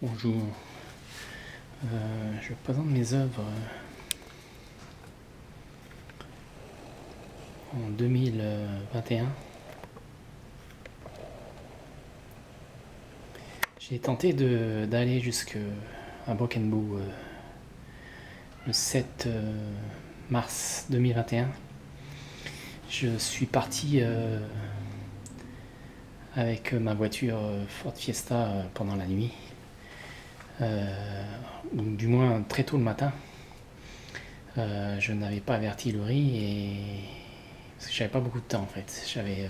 Bonjour. Je présente mes œuvres en 2021. J'ai tenté d'aller jusqu'à Broken Bow le 7 mars 2021. Je suis parti avec ma voiture Ford Fiesta pendant la nuit, ou du moins très tôt le matin. Je n'avais pas averti le riz parce que j'avais pas beaucoup de temps en fait. J'avais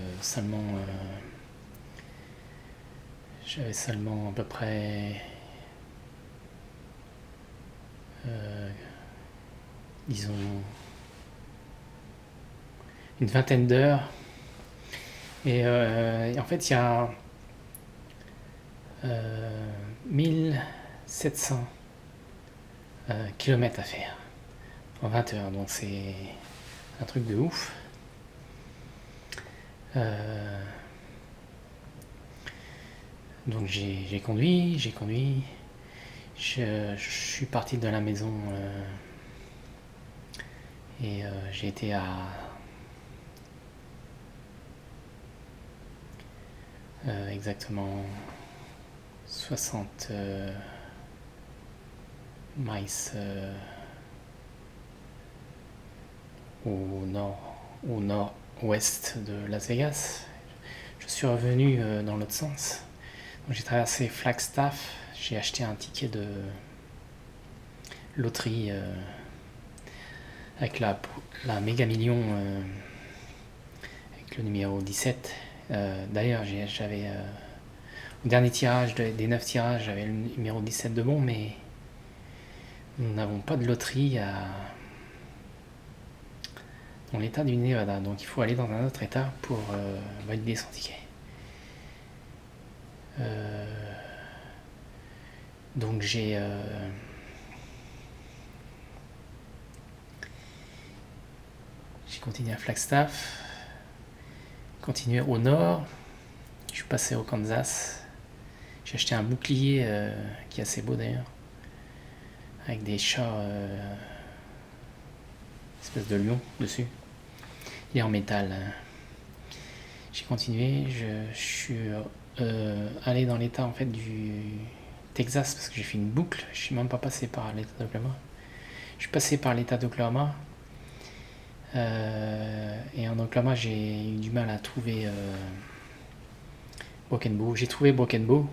seulement à peu près disons une vingtaine d'heures. Et en fait, il y a 1700 kilomètres à faire en 20 heures, donc c'est un truc de ouf. Donc j'ai conduit. Je suis parti de la maison et j'ai été à exactement 60 miles au nord-ouest de Las Vegas. Je suis revenu dans l'autre sens. Donc j'ai traversé Flagstaff. J'ai acheté un ticket de loterie avec la méga million avec le numéro 17. D'ailleurs, j'avais au dernier tirage des 9 tirages, j'avais le numéro 17 de bon, mais nous n'avons pas de loterie dans l'état du Nevada, donc il faut aller dans un autre état pour valider son ticket. Donc j'ai continué à Flagstaff, continué au nord, je suis passé au Kansas. J'ai acheté un bouclier qui est assez beau d'ailleurs, avec des chats, espèce de lion dessus. Il est en métal. J'ai continué, je suis allé dans l'état en fait du Texas parce que j'ai fait une boucle. Je suis même pas passé par l'état d'Oklahoma. Je suis passé par l'état d'Oklahoma. Et en Oklahoma, j'ai eu du mal à trouver Broken Bow. J'ai trouvé Broken Bow.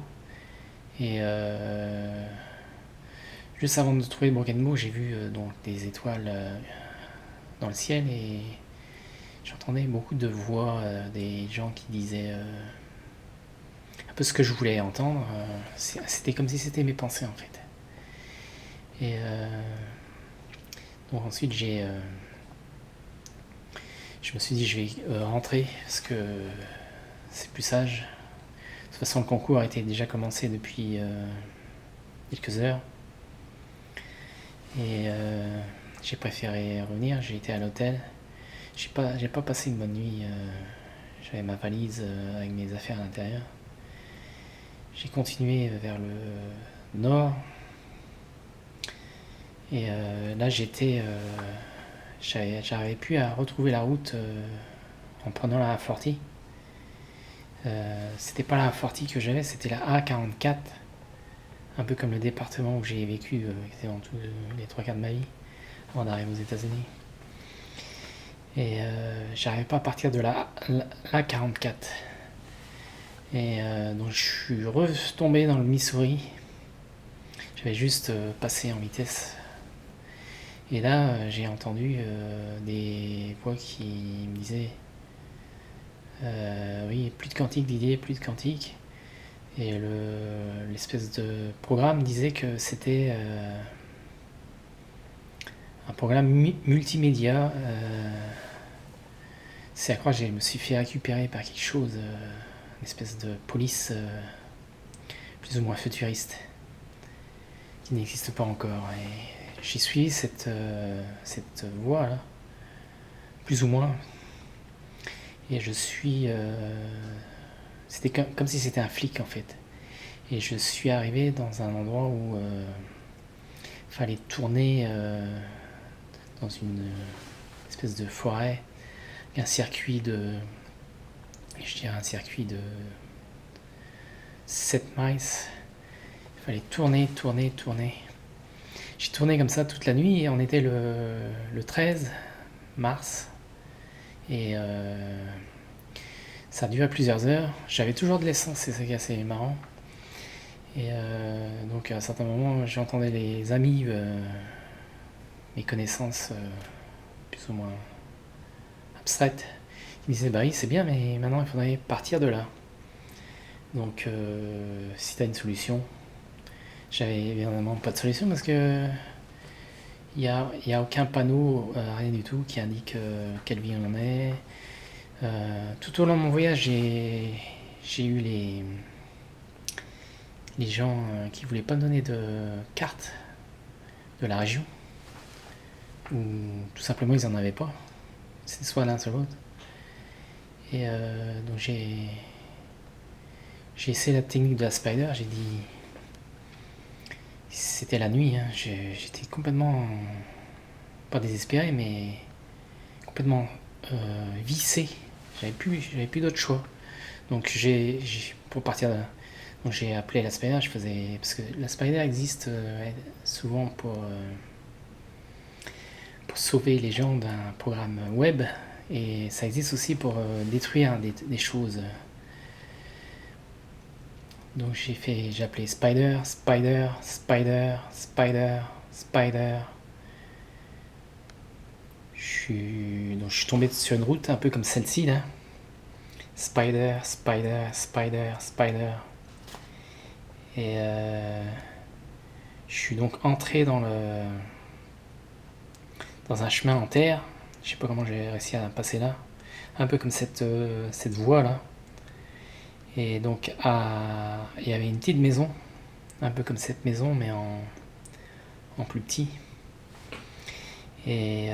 Et juste avant de trouver Broken Bow, j'ai vu donc des étoiles dans le ciel et j'entendais beaucoup de voix, des gens qui disaient un peu ce que je voulais entendre. C'était comme si c'était mes pensées en fait. Et donc ensuite je me suis dit je vais rentrer parce que c'est plus sage. De toute façon le concours a été déjà commencé depuis quelques heures. Et j'ai préféré revenir, j'ai été à l'hôtel. J'ai pas passé une bonne nuit. J'avais ma valise avec mes affaires à l'intérieur. J'ai continué vers le nord. Et là j'arrivais plus à retrouver la route en prenant la A40. C'était pas la A40 que j'avais, c'était la A44. Un peu comme le département où j'ai vécu, qui était dans tous les 3 quarts de ma vie, avant d'arriver aux États-Unis. Et j'arrivais pas à partir de la 44. Et donc je suis retombé dans le Missouri. J'avais juste passé en vitesse. Et là, j'ai entendu des voix qui me disaient oui, plus de cantique Didier, plus de cantique. Et l'espèce de programme disait que c'était un programme multimédia. C'est à croire que je me suis fait récupérer par quelque chose, une espèce de police plus ou moins futuriste qui n'existe pas encore. Et j'ai suivi cette voie là, plus ou moins. Et je suis c'était comme si c'était un flic en fait. Et je suis arrivé dans un endroit où il fallait tourner dans une espèce de forêt, un circuit de, je dirais un circuit de 7 miles. Il fallait tourner, tourner, tourner. J'ai tourné comme ça toute la nuit et on était le 13 mars. Et ça a duré plusieurs heures. J'avais toujours de l'essence, c'est ça qui est assez marrant. Et donc à un certain moment, j'entendais les amis, mes connaissances plus ou moins abstraites, qui me disaient bah oui c'est bien mais maintenant il faudrait partir de là. Donc si tu as une solution, j'avais évidemment pas de solution parce que il y a aucun panneau, rien du tout qui indique quelle ville on est. Tout au long de mon voyage, j'ai eu les gens qui voulaient pas me donner de carte de la région, ou tout simplement ils en avaient pas. C'était soit l'un soit l'autre. Et donc j'ai essayé la technique de la spider. J'ai dit, c'était la nuit, hein, j'étais complètement, pas désespéré, mais complètement vissé. J'avais plus d'autre choix. Donc pour partir de là, donc j'ai appelé la spider. Parce que la spider existe souvent pour sauver les gens d'un programme web, et ça existe aussi pour détruire des choses. Donc j'ai appelé Spider, Spider, Spider, Spider, Spider. Donc je suis tombé sur une route un peu comme celle-ci là. Spider, Spider, Spider, Spider. Et je suis donc entré dans un chemin en terre. Je sais pas comment j'ai réussi à passer là. Un peu comme cette voie là. Et donc il y avait une petite maison, un peu comme cette maison mais en plus petit. Et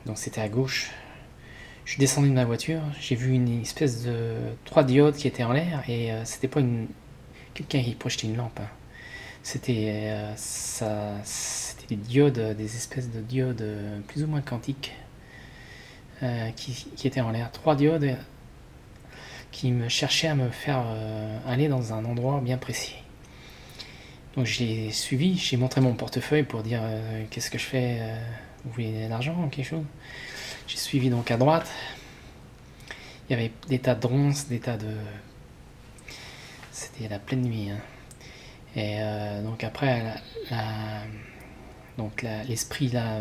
donc c'était à gauche. Je suis descendu de ma voiture, j'ai vu une espèce de 3 diodes qui étaient en l'air, et c'était pas quelqu'un qui projetait une lampe, hein. C'était c'était des diodes, des espèces de diodes plus ou moins quantiques qui étaient en l'air. 3 diodes qui me cherchaient à me faire aller dans un endroit bien précis. Donc j'ai suivi, j'ai montré mon portefeuille pour dire qu'est-ce que je fais, vous voulez de l'argent ou quelque chose. J'ai suivi donc à droite. Il y avait des tas de drones, des tas de... C'était la pleine nuit, hein. Et donc après, l'esprit là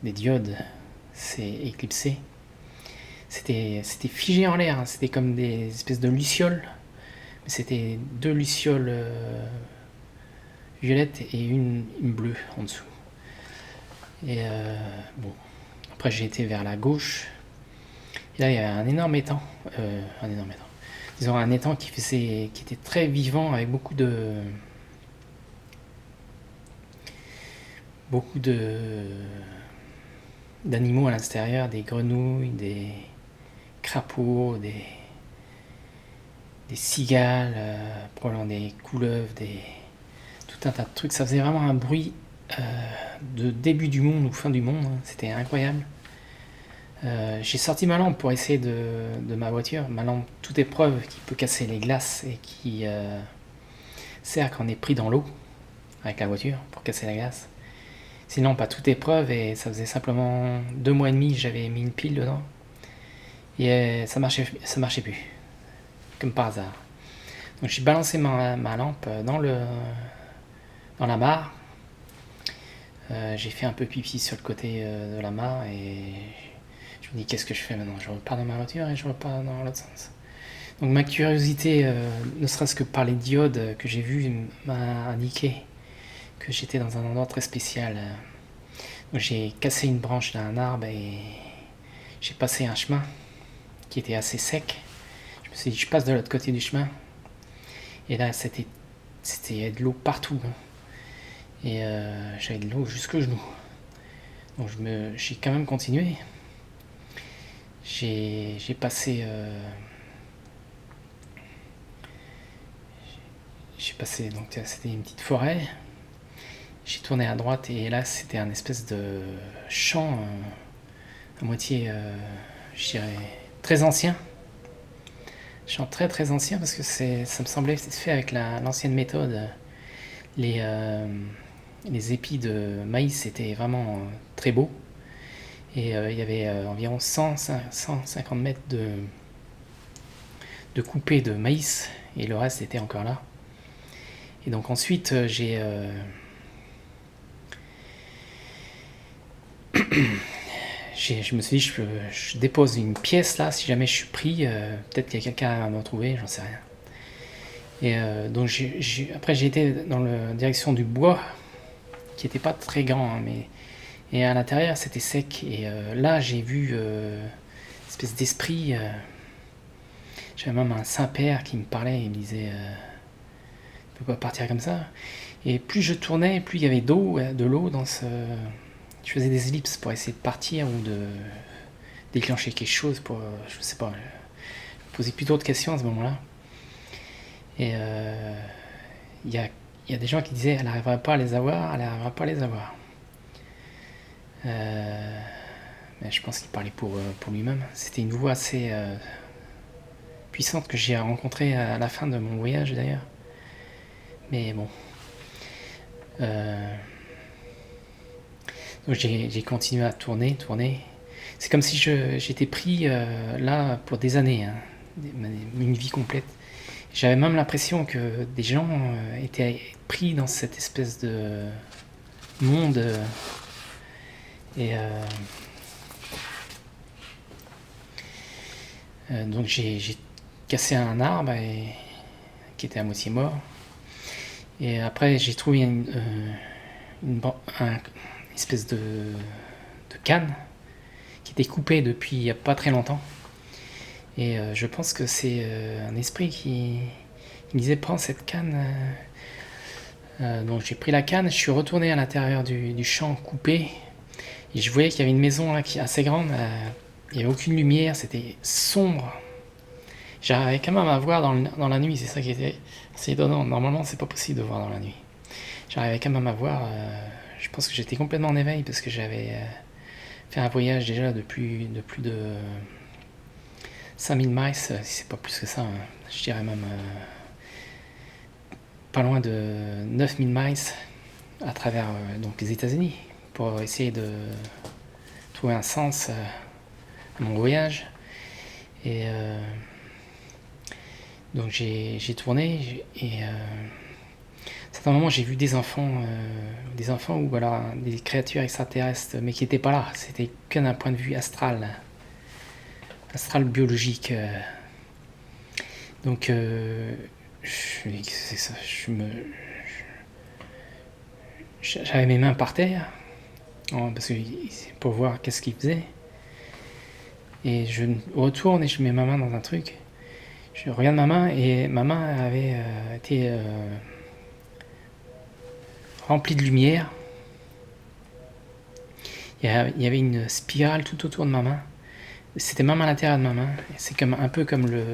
des diodes s'est éclipsé. C'était figé en l'air, hein. C'était comme des espèces de lucioles. Mais c'était 2 lucioles violettes et une bleue en dessous. Et bon, après j'ai été vers la gauche. Et là il y avait un énorme étang. Disons un étang qui était très vivant, avec beaucoup d'animaux à l'intérieur, des grenouilles, des crapauds, des cigales, probablement des couleuvres, tout un tas de trucs. Ça faisait vraiment un bruit de début du monde ou fin du monde, hein. C'était incroyable. J'ai sorti ma lampe pour essayer de ma voiture, ma lampe toute épreuve qui peut casser les glaces et qui sert quand on est pris dans l'eau avec la voiture pour casser la glace. C'est une lampe à toute épreuve, et ça faisait simplement 2 mois et demi que j'avais mis une pile dedans, et ça marchait plus, comme par hasard. Donc j'ai balancé ma lampe dans la mare. J'ai fait un peu pipi sur le côté de la mare, et je me dis qu'est-ce que je fais maintenant. Je repars dans ma voiture et je repars dans l'autre sens. Donc ma curiosité, ne serait-ce que par les diodes que j'ai vues, m'a indiqué que j'étais dans un endroit très spécial. Donc j'ai cassé une branche d'un arbre et j'ai passé un chemin qui était assez sec. Je me suis dit je passe de l'autre côté du chemin, et là c'était de l'eau partout, hein. Et j'avais de l'eau jusqu'aux genoux. Donc j'ai quand même continué. J'ai passé j'ai passé, donc c'était une petite forêt. J'ai tourné à droite et là c'était un espèce de champ à moitié, je dirais, très ancien. Champ très très ancien parce que ça me semblait fait avec l'ancienne méthode. Les, euh, les épis de maïs étaient vraiment très beaux. Et il y avait environ 150 mètres de coupé de maïs et le reste était encore là. Et donc ensuite je me suis dit je dépose une pièce là si jamais je suis pris, peut-être qu'il y a quelqu'un à me retrouver, j'en sais rien. Et donc après j'ai été dans la direction du bois qui était pas très grand, hein, mais et à l'intérieur c'était sec et là j'ai vu une espèce d'esprit. J'avais même un Saint-Père qui me parlait, il me disait tu peux pas partir comme ça. Et plus je tournais, plus il y avait de l'eau dans ce. Je faisais des ellipses pour essayer de partir ou de déclencher quelque chose pour, je sais pas, poser plutôt de questions à ce moment-là. Et il y a des gens qui disaient elle n'arrivera pas à les avoir, elle n'arrivera pas à les avoir. Mais je pense qu'il parlait pour lui-même. C'était une voix assez puissante que j'ai rencontrée à la fin de mon voyage d'ailleurs. Mais bon. Donc j'ai continué à tourner. C'est comme si j'étais pris là pour des années, hein, une vie complète. J'avais même l'impression que des gens étaient pris dans cette espèce de monde. Et donc j'ai cassé un arbre qui était à moitié mort. Et après j'ai trouvé une espèce de canne qui était coupée depuis il n'y a pas très longtemps. Et je pense que c'est un esprit qui me disait prends cette canne. Donc j'ai pris la canne, je suis retourné à l'intérieur du champ coupé. Et je voyais qu'il y avait une maison là, assez grande. Il n'y avait aucune lumière, c'était sombre. J'arrivais quand même à voir dans la nuit, c'est ça qui était assez étonnant. Normalement, c'est pas possible de voir dans la nuit. J'arrivais quand même à voir. Je pense que j'étais complètement en éveil parce que j'avais fait un voyage déjà de plus de 5000 miles, si c'est pas plus que ça. Hein. Je dirais même pas loin de 9000 miles à travers donc les États-Unis pour essayer de trouver un sens à mon voyage. Et donc j'ai tourné et à un certain moment j'ai vu des enfants ou voilà, des créatures extraterrestres, mais qui n'étaient pas là. C'était que d'un point de vue astral biologique. Donc c'est ça, j'avais mes mains par terre parce que pour voir qu'est-ce qu'ils faisaient. Et je retourne et je mets ma main dans un truc. Je regarde ma main et ma main avait été remplie de lumière. Il y avait une spirale tout autour de ma main. C'était même à l'intérieur de ma main. C'est comme un peu comme le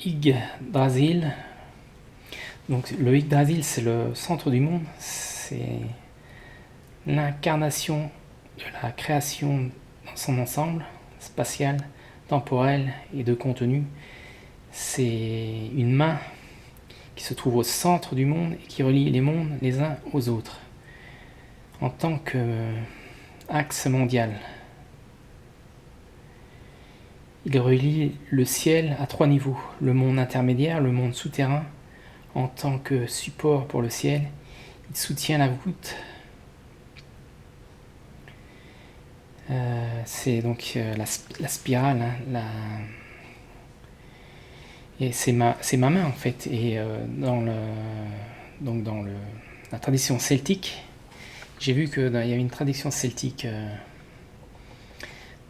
Yggdrasil. Donc le Yggdrasil, c'est le centre du monde. C'est l'incarnation de la création dans son ensemble, spatial, temporel et de contenu. C'est une main qui se trouve au centre du monde et qui relie les mondes les uns aux autres en tant qu'axe mondial. Il relie le ciel à 3 niveaux, le monde intermédiaire, le monde souterrain. En tant que support pour le ciel, il soutient la voûte. C'est donc la spirale, hein, et c'est ma main en fait. Et dans la tradition celtique, j'ai vu qu'il y avait une tradition celtique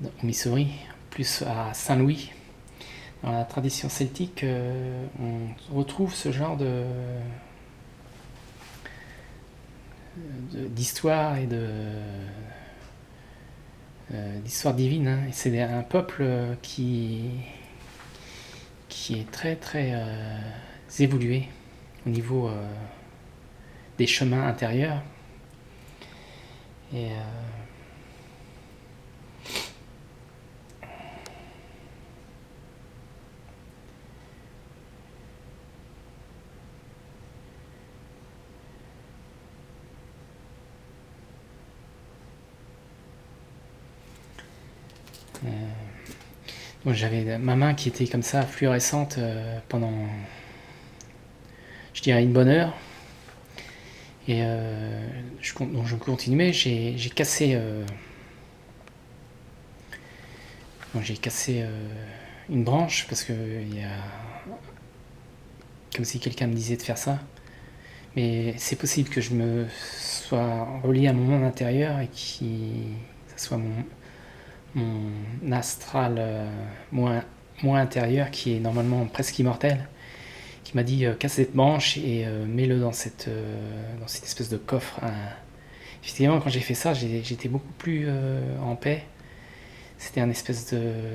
au Missouri, plus à Saint-Louis. Dans la tradition celtique, on retrouve ce genre d'histoire et d'histoire divine. Hein. Et c'est un peuple qui qui est très très évolué au niveau des chemins intérieurs. Et donc j'avais ma main qui était comme ça fluorescente pendant, je dirais, une bonne heure. Et donc je continuais, j'ai cassé une branche parce que il y a comme si quelqu'un me disait de faire ça. Mais c'est possible que je me sois relié à mon monde intérieur et que ça soit mon astral moins intérieur qui est normalement presque immortel, qui m'a dit casse cette branche et mets-le dans cette espèce de coffre. Effectivement, quand j'ai fait ça, j'étais beaucoup plus en paix. C'était une espèce de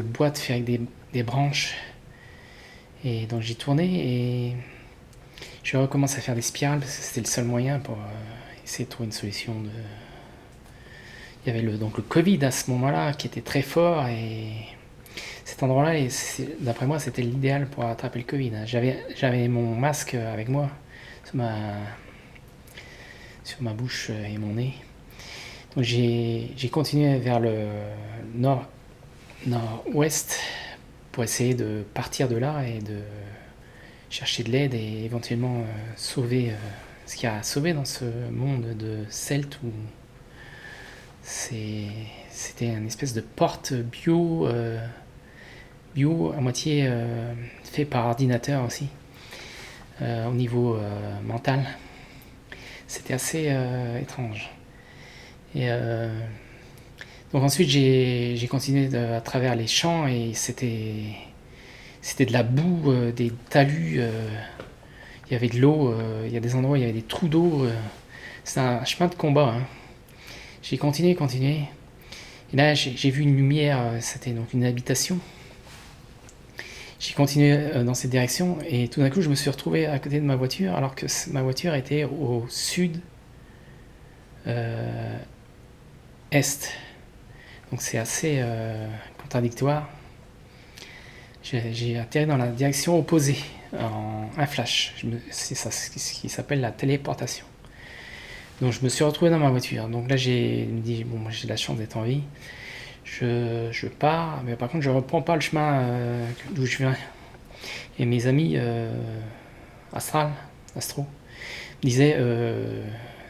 boîte faite avec des branches. Et donc j'ai tourné et je recommence à faire des spirales parce que c'était le seul moyen pour essayer de trouver une solution. Il y avait donc le Covid à ce moment-là qui était très fort et cet endroit-là, d'après moi, c'était l'idéal pour attraper le Covid. J'avais mon masque avec moi sur ma bouche et mon nez. Donc j'ai continué vers le nord-ouest pour essayer de partir de là et de chercher de l'aide et éventuellement sauver ce qu'il y a à sauver dans ce monde de Celtes où c'était une espèce de porte bio à moitié fait par ordinateur aussi au niveau mental. C'était assez étrange. Et donc ensuite j'ai continué à travers les champs et c'était de la boue, des talus, il y avait de l'eau, il y a des endroits où il y avait des trous d'eau. C'est un chemin de combat. Hein. J'ai continué. Et là j'ai vu une lumière, c'était donc une habitation. J'ai continué dans cette direction et tout d'un coup je me suis retrouvé à côté de ma voiture alors que ma voiture était au sud est. Donc c'est assez contradictoire. J'ai atterri dans la direction opposée en un flash. C'est ça ce qui s'appelle la téléportation. Donc je me suis retrouvé dans ma voiture. Donc là j'ai dit bon, j'ai de la chance d'être en vie. Je pars, mais par contre je reprends pas le chemin d'où je viens. Et mes amis astro me disaient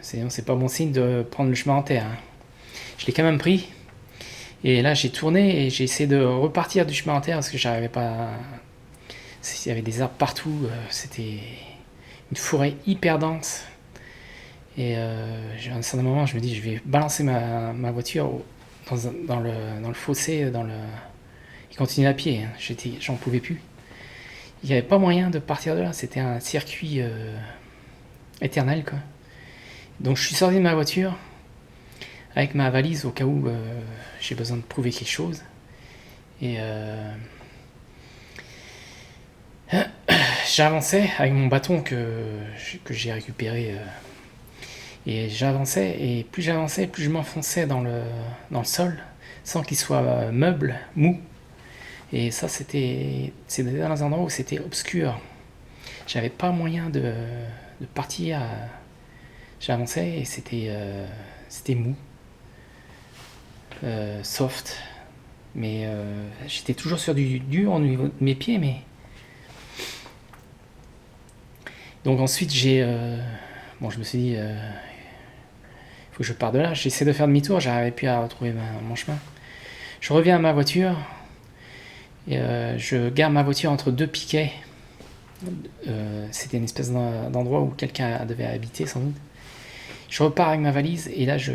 c'est pas bon signe de prendre le chemin en terre. Hein. Je l'ai quand même pris. Et là j'ai tourné et j'ai essayé de repartir du chemin en terre parce que j'arrivais pas. Il y avait des arbres partout. C'était une forêt hyper dense. Et à un certain moment je me dis je vais balancer ma voiture dans le fossé, et continuer à pied. Hein. J'en pouvais plus. Il n'y avait pas moyen de partir de là. C'était un circuit éternel, quoi. Donc je suis sorti de ma voiture avec ma valise au cas où j'ai besoin de prouver quelque chose. Et j'avançais avec mon bâton que j'ai récupéré. Et j'avançais, et plus j'avançais, plus je m'enfonçais dans le sol, sans qu'il soit mou. Et ça, c'était dans un endroit où c'était obscur. J'avais pas moyen de partir. J'avançais et c'était mou, soft. Mais j'étais toujours sur du dur au niveau de mes pieds. Mais donc ensuite je me suis dit faut que je parte de là. J'essaie de faire demi-tour, j'arrivais plus à retrouver mon chemin. Je reviens à ma voiture et je garde ma voiture entre deux piquets. C'était une espèce d'endroit où quelqu'un devait habiter sans doute. Je repars avec ma valise et là je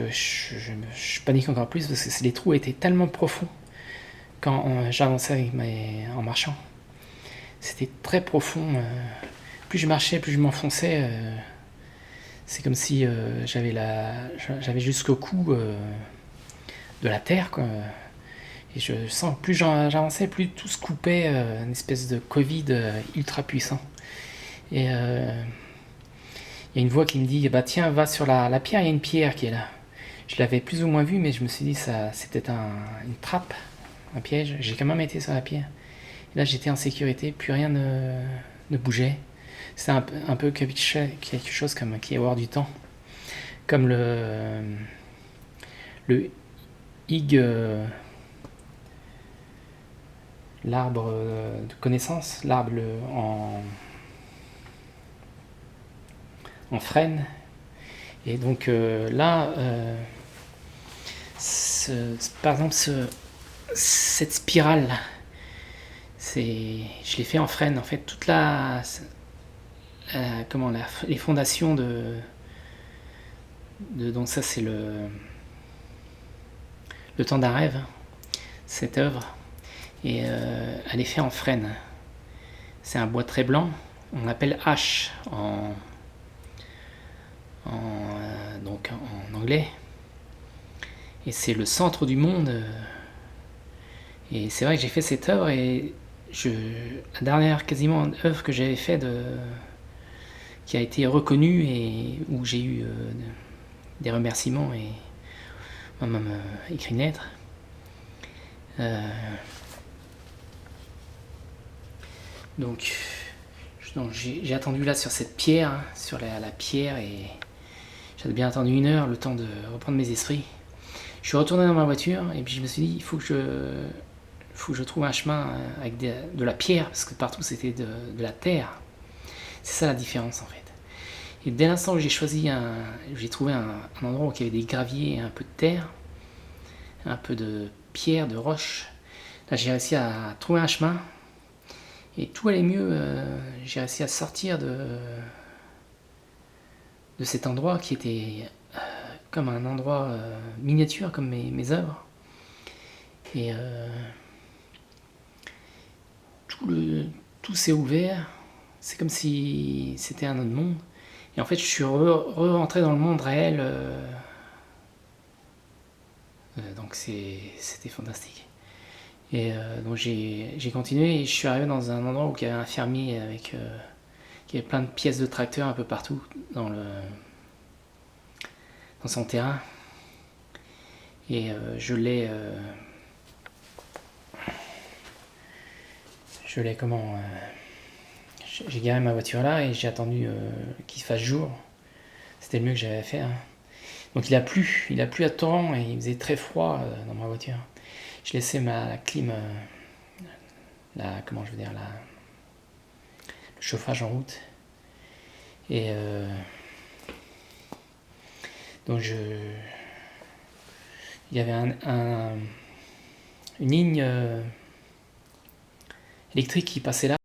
panique encore plus parce que les trous étaient tellement profonds quand j'avançais en marchant. C'était très profond. Plus je marchais, plus je m'enfonçais. C'est comme si j'avais jusqu'au cou de la terre, quoi. Et je sens que plus j'avançais, plus tout se coupait, une espèce de Covid ultra puissant. Et il y a une voix qui me dit, bah tiens, va sur la pierre, il y a une pierre qui est là. Je l'avais plus ou moins vue, mais je me suis dit, ça, c'est peut-être une trappe, un piège. J'ai quand même été sur la pierre. Et là, j'étais en sécurité, plus rien ne bougeait. C'est un peu quelque chose comme qui est hors du temps. Comme le hig, l'arbre de connaissance, l'arbre en frêne. Et donc là, par exemple, cette spirale, je l'ai fait en frêne. En fait, toute les fondations donc ça c'est le temps d'un rêve, cette œuvre, et elle est faite en frêne. C'est un bois très blanc, on l'appelle H donc en anglais, et c'est le centre du monde. Et c'est vrai que j'ai fait cette œuvre, et la dernière quasiment œuvre que j'avais faite qui a été reconnue et où j'ai eu des remerciements et on m'a même écrit une lettre. Donc j'ai attendu là sur cette pierre, hein, sur la pierre, et j'avais bien attendu 1 heure, le temps de reprendre mes esprits. Je suis retourné dans ma voiture et puis je me suis dit, il faut que je trouve un chemin avec de la pierre, parce que partout c'était de la terre. C'est ça la différence en fait. Et dès l'instant où j'ai trouvé un endroit où il y avait des graviers et un peu de terre, un peu de pierre, de roche, là j'ai réussi à trouver un chemin et tout allait mieux. J'ai réussi à sortir de cet endroit qui était comme un endroit miniature, comme mes œuvres. Et tout s'est ouvert. C'est comme si c'était un autre monde. Et en fait, je suis rentré dans le monde réel. Donc c'était fantastique. Et donc j'ai continué et je suis arrivé dans un endroit où il y avait un fermier qui avait plein de pièces de tracteur un peu partout dans son terrain. Et j'ai garé ma voiture là et j'ai attendu qu'il fasse jour. C'était le mieux que j'avais à faire, hein. Donc il a plu à torrent et il faisait très froid dans ma voiture. Je laissais ma clim, le chauffage en route. Et donc il y avait une ligne électrique qui passait là.